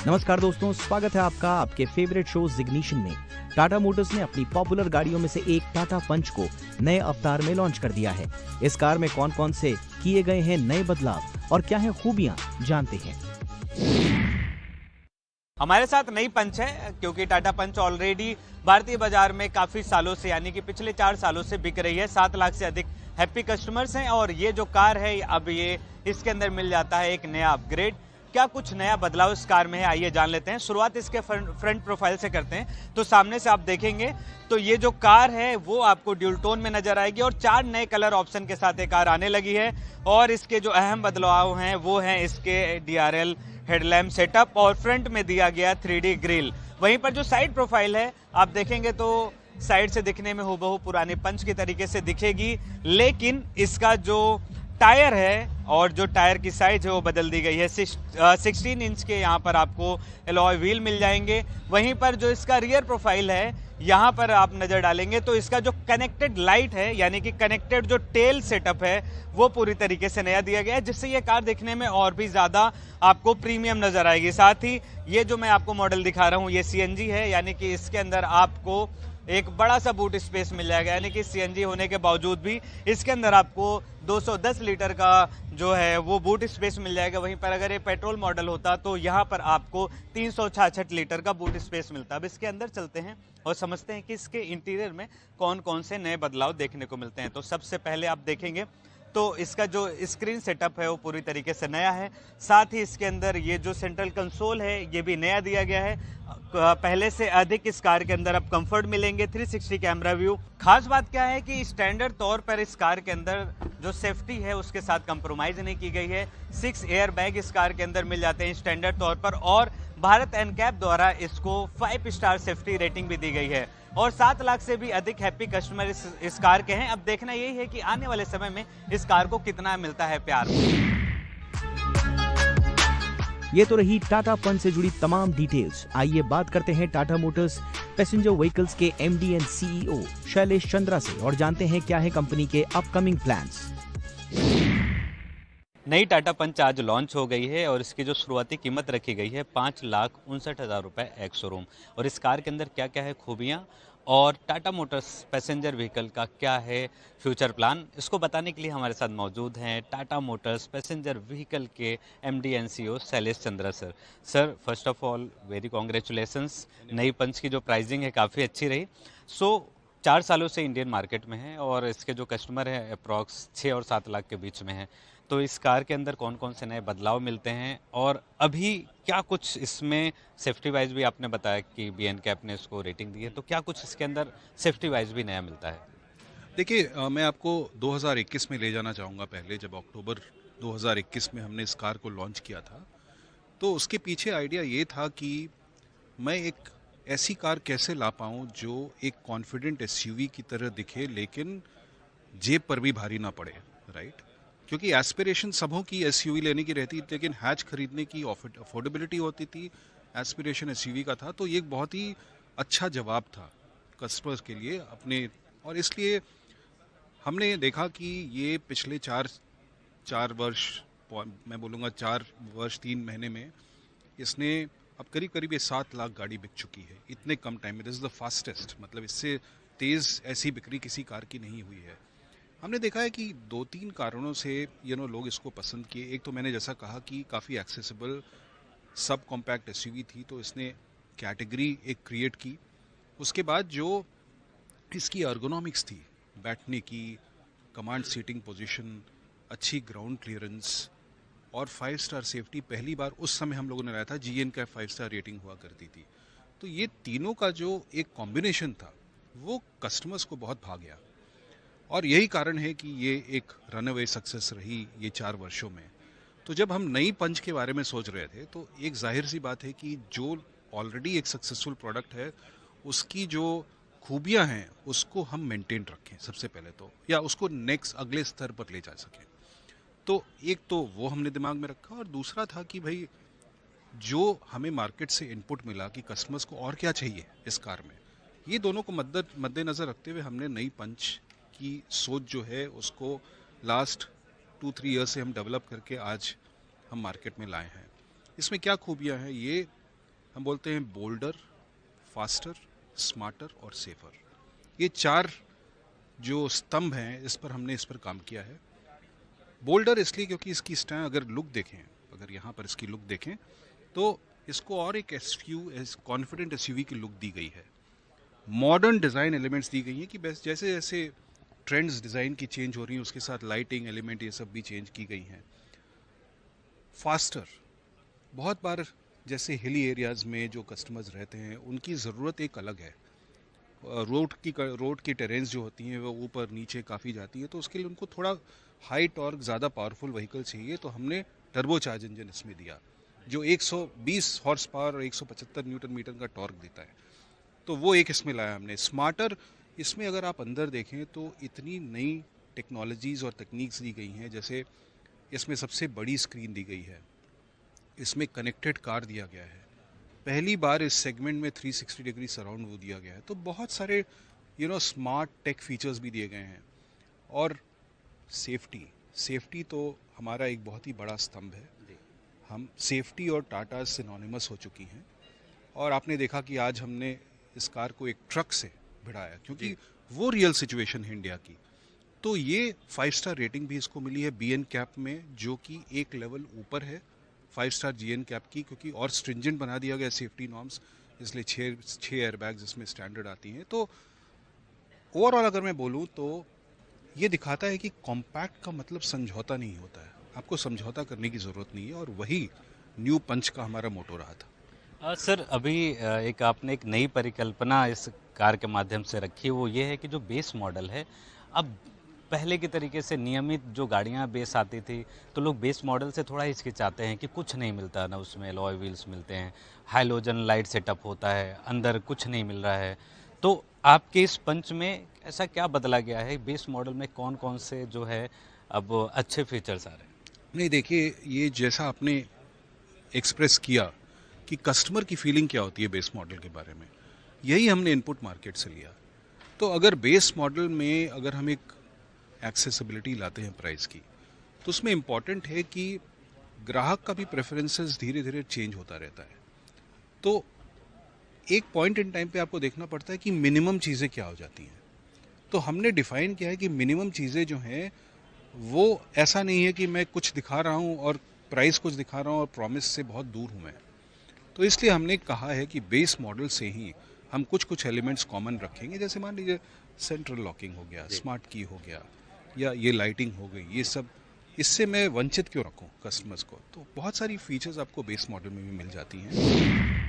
नमस्कार दोस्तों, स्वागत है आपका आपके फेवरेट शो जिग्निशन में। टाटा मोटर्स ने अपनी पॉपुलर गाड़ियों में से एक टाटा पंच को नए अवतार में लॉन्च कर दिया है। इस कार में कौन कौन से किए गए हैं नए बदलाव और क्या है खूबियां, जानते हैं। हमारे साथ नई पंच है क्योंकि टाटा पंच ऑलरेडी भारतीय बाजार में काफी सालों से यानी कि पिछले 4 सालों से बिक रही है। 7 लाख से अधिक हैप्पी कस्टमर्स हैं और ये जो कार है अब ये इसके अंदर मिल जाता है एक नया अपग्रेड। क्या कुछ नया बदलाव इस कार में है, आइए जान लेते हैं। शुरुआत इसके फ्रंट प्रोफाइल से करते हैं। तो सामने से आप देखेंगे तो ये जो कार है वो आपको ड्यूल टोन में नजर आएगी और 4 नए कलर ऑप्शन के साथ ये कार आने लगी है। और इसके जो अहम बदलाव हैं वो हैं इसके DRL हेडलैम्प सेटअप और फ्रंट में दिया गया 3D ग्रिल। वहीं पर जो साइड प्रोफाइल है आप देखेंगे तो साइड से दिखने में हूबहू पुराने पंच की तरीके से दिखेगी, लेकिन इसका जो टायर है और जो टायर की साइज है वो बदल दी गई है। 16 इंच के यहाँ पर आपको एलॉय व्हील मिल जाएंगे। वहीं पर जो इसका रियर प्रोफाइल है यहाँ पर आप नजर डालेंगे तो इसका जो कनेक्टेड लाइट है यानी कि कनेक्टेड जो टेल सेटअप है वो पूरी तरीके से नया दिया गया है, जिससे ये कार दिखने में और भी ज्यादा आपको प्रीमियम नजर आएगी। साथ ही ये जो मैं आपको मॉडल दिखा रहा हूँ ये CNG है, यानी कि इसके अंदर आपको एक बड़ा सा बूट स्पेस मिल जाएगा। यानी कि CNG होने के बावजूद भी इसके अंदर आपको 210 लीटर का जो है वो बूट स्पेस मिल जाएगा। वहीं पर अगर ये पेट्रोल मॉडल होता तो यहाँ पर आपको 366 लीटर का बूट स्पेस मिलता। अब इसके अंदर चलते हैं और समझते हैं कि इसके इंटीरियर में कौन कौन से नए बदलाव देखने को मिलते हैं। तो सबसे पहले आप देखेंगे तो इसका जो स्क्रीन सेटअप है वो पूरी तरीके से नया है। साथ ही इसके अंदर ये जो सेंट्रल कंसोल है ये भी नया दिया गया है। पहले से अधिक इस कार के अंदर अब कंफर्ट मिलेंगे, 360 कैमरा व्यू। खास बात क्या है कि स्टैंडर्ड तौर पर इस कार के अंदर जो सेफ्टी है उसके साथ कंप्रोमाइज नहीं की गई है। 6 एयर बैग इस कार के अंदर मिल जाते हैं स्टैंडर्ड तौर पर और भारत एनकैप द्वारा इसको 5 स्टार सेफ्टी रेटिंग भी दी गई है। और 7 लाख से भी अधिक हैप्पी कस्टमर इस कार के हैं। अब देखना यही है कि आने वाले समय में इस कार को कितना मिलता है प्यार। ये तो रही टाटा पंच से जुड़ी तमाम डिटेल्स। आइए बात करते हैं टाटा मोटर्स पैसेंजर व्हीकल्स के MD and CEO Shailesh Chandra से और जानते हैं क्या है कंपनी के अपकमिंग प्लान्स। नई टाटा पंच आज लॉन्च हो गई है और इसकी जो शुरुआती कीमत रखी गई है 5,59,000 रुपए एक्स शोरूम। और इस कार के अंदर क्या क्या है खूबियाँ और टाटा मोटर्स पैसेंजर व्हीकल का क्या है फ्यूचर प्लान, इसको बताने के लिए हमारे साथ मौजूद हैं टाटा मोटर्स पैसेंजर व्हीकल के MD and CEO Shailesh Chandra sir. Sir first of all very congratulations. नई पंच की जो प्राइसिंग है काफ़ी अच्छी रही। 4 सालों से इंडियन मार्केट में है और इसके जो कस्टमर हैं अप्रॉक्स 6 और 7 लाख के बीच में हैं। तो इस कार के अंदर कौन कौन से नए बदलाव मिलते हैं और अभी क्या कुछ इसमें सेफ्टी वाइज भी आपने बताया कि BNCAP ने इसको रेटिंग दी है, तो क्या कुछ इसके अंदर सेफ्टी वाइज भी नया मिलता है? देखिए, मैं आपको 2021 में ले जाना चाहूँगा। पहले जब अक्टूबर 2021 में हमने इस कार को लॉन्च किया था तो उसके पीछे आइडिया ये था कि मैं एक ऐसी कार कैसे ला पाऊँ जो एक कॉन्फिडेंट SUV की तरह दिखे लेकिन जेब पर भी भारी ना पड़े, राइट? क्योंकि एस्पिरेशन सबों की SUV लेने की रहती थी लेकिन हैच खरीदने की अफोर्डेबिलिटी होती थी, एस्पिरेशन SUV का था। तो ये एक बहुत ही अच्छा जवाब था कस्टमर्स के लिए अपने, और इसलिए हमने देखा कि ये पिछले 4 वर्ष, मैं बोलूँगा 4 वर्ष 3 महीने में इसने अब करीब करीब ये 7 लाख गाड़ी बिक चुकी है इतने कम टाइम में। दिस इज़ द फास्टेस्ट, मतलब इससे तेज़ ऐसी बिक्री किसी कार की नहीं हुई है। हमने देखा है कि 2-3 कारणों से लोग इसको पसंद किए। एक तो मैंने जैसा कहा कि काफ़ी एक्सेसिबल सब कॉम्पैक्ट SUV थी तो इसने कैटेगरी एक क्रिएट की। उसके बाद जो इसकी अर्गोनॉमिक्स थी, बैठने की, कमांड सीटिंग पोजीशन, अच्छी ग्राउंड क्लियरेंस और 5 स्टार सेफ्टी, पहली बार उस समय हम लोगों ने लाया था GNCAP 5 स्टार रेटिंग हुआ करती थी। तो ये तीनों का जो एक कॉम्बिनेशन था वो कस्टमर्स को बहुत भा गया और यही कारण है कि ये एक रनअवे सक्सेस रही ये 4 वर्षों में। तो जब हम नई पंच के बारे में सोच रहे थे तो एक जाहिर सी बात है कि जो ऑलरेडी एक सक्सेसफुल प्रोडक्ट है उसकी जो खूबियां हैं उसको हम मेंटेन रखें सबसे पहले तो, या उसको नेक्स्ट अगले स्तर पर ले जा सकें। तो एक तो वो हमने दिमाग में रखा और दूसरा था कि भाई जो हमें मार्केट से इनपुट मिला कि कस्टमर्स को और क्या चाहिए इस कार में, ये दोनों को मद्देनज़र रखते हुए हमने नई पंच की सोच जो है उसको लास्ट 2-3 ईयर से हम डेवलप करके आज हम मार्केट में लाए हैं। इसमें क्या खूबियां हैं, ये हम बोलते हैं बोल्डर, फास्टर, स्मार्टर और सेफर। ये 4 जो स्तंभ हैं इस पर काम किया है। बोल्डर इसलिए क्योंकि इसकी स्टैंड अगर लुक देखें, अगर यहाँ पर इसकी लुक देखें तो इसको और एक कॉन्फिडेंट एसयूवी की लुक दी गई है। मॉडर्न डिज़ाइन एलिमेंट्स दी गई हैं कि बस जैसे जैसे ट्रेंड्स डिज़ाइन की चेंज हो रही हैं उसके साथ लाइटिंग एलिमेंट ये सब भी चेंज की गई हैं। फास्टर, बहुत बार जैसे हिली एरियाज़ में जो कस्टमर्स रहते हैं उनकी ज़रूरत एक अलग है। रोड की टेरेन्स जो होती हैं वो ऊपर नीचे काफ़ी जाती है, तो उसके लिए उनको थोड़ा हाई टॉर्क ज़्यादा पावरफुल व्हीकल चाहिए, तो हमने टर्बोचार्ज इंजन इसमें दिया जो 120 हॉर्स पावर और 175 न्यूटन मीटर का टॉर्क देता है, तो वो एक इसमें लाया हमने। स्मार्टर, इसमें अगर आप अंदर देखें तो इतनी नई टेक्नोलॉजीज़ और टेक्निक्स दी गई हैं, जैसे इसमें सबसे बड़ी स्क्रीन दी गई है, इसमें कनेक्टेड कार दिया गया है, पहली बार इस सेगमेंट में 360 डिग्री सराउंड व्यू दिया गया है, तो बहुत सारे स्मार्ट टेक फीचर्स भी दिए गए हैं। और सेफ्टी तो हमारा एक बहुत ही बड़ा स्तंभ है। हम सेफ्टी और टाटा सिनोनिमस हो चुकी हैं, और आपने देखा कि आज हमने इस कार को एक ट्रक से भिड़ाया क्योंकि वो रियल सिचुएशन है इंडिया की। तो ये 5 स्टार रेटिंग भी इसको मिली है BN कैप में, जो कि एक लेवल ऊपर है 5 स्टार GN कैप की, क्योंकि और स्ट्रिंजेंट बना दिया गया सेफ्टी नॉर्म्स, इसलिए 6 एयरबैग्स इसमें स्टैंडर्ड आती हैं। तो ओवरऑल अगर मैं बोलूँ तो ये दिखाता है कि कॉम्पैक्ट का मतलब समझौता नहीं होता है, आपको समझौता करने की ज़रूरत नहीं है, और वही न्यू पंच का हमारा मोटो रहा था। सर, अभी आपने एक नई परिकल्पना इस कार के माध्यम से रखी, वो ये है कि जो बेस मॉडल है, अब पहले के तरीके से नियमित जो गाड़ियां बेस आती थी तो लोग बेस मॉडल से थोड़ा हिचकिचाते हैं कि कुछ नहीं मिलता ना, उसमें अलॉय व्हील्स मिलते हैं, हाइलोजन लाइट सेटअप होता है, अंदर कुछ नहीं मिल रहा है। तो आपके इस पंच में ऐसा क्या बदला गया है? बेस मॉडल में कौन कौन से जो है अब अच्छे फीचर्स आ रहे हैं? नहीं, देखिए, ये जैसा आपने एक्सप्रेस किया कि कस्टमर की फीलिंग क्या होती है बेस मॉडल के बारे में, यही हमने इनपुट मार्केट से लिया। तो अगर बेस मॉडल में अगर हम एक एक्सेसिबिलिटी लाते हैं प्राइस की, तो उसमें इम्पॉर्टेंट है कि ग्राहक का भी प्रेफरेंसेस धीरे धीरे चेंज होता रहता है। तो एक पॉइंट इन टाइम पे आपको देखना पड़ता है कि मिनिमम चीज़ें क्या हो जाती हैं। तो हमने डिफ़ाइन किया है कि मिनिमम चीज़ें जो हैं वो ऐसा नहीं है कि मैं कुछ दिखा रहा हूँ और प्राइस कुछ दिखा रहा हूँ और प्रॉमिस से बहुत दूर हूँ मैं। तो इसलिए हमने कहा है कि बेस मॉडल से ही हम कुछ एलिमेंट्स कॉमन रखेंगे, जैसे मान लीजिए सेंट्रल लॉकिंग हो गया, स्मार्ट की हो गया, या ये लाइटिंग हो गई, ये सब, इससे मैं वंचित क्यों रखूं कस्टमर्स को। तो बहुत सारी फीचर्स आपको बेस मॉडल में भी मिल जाती हैं।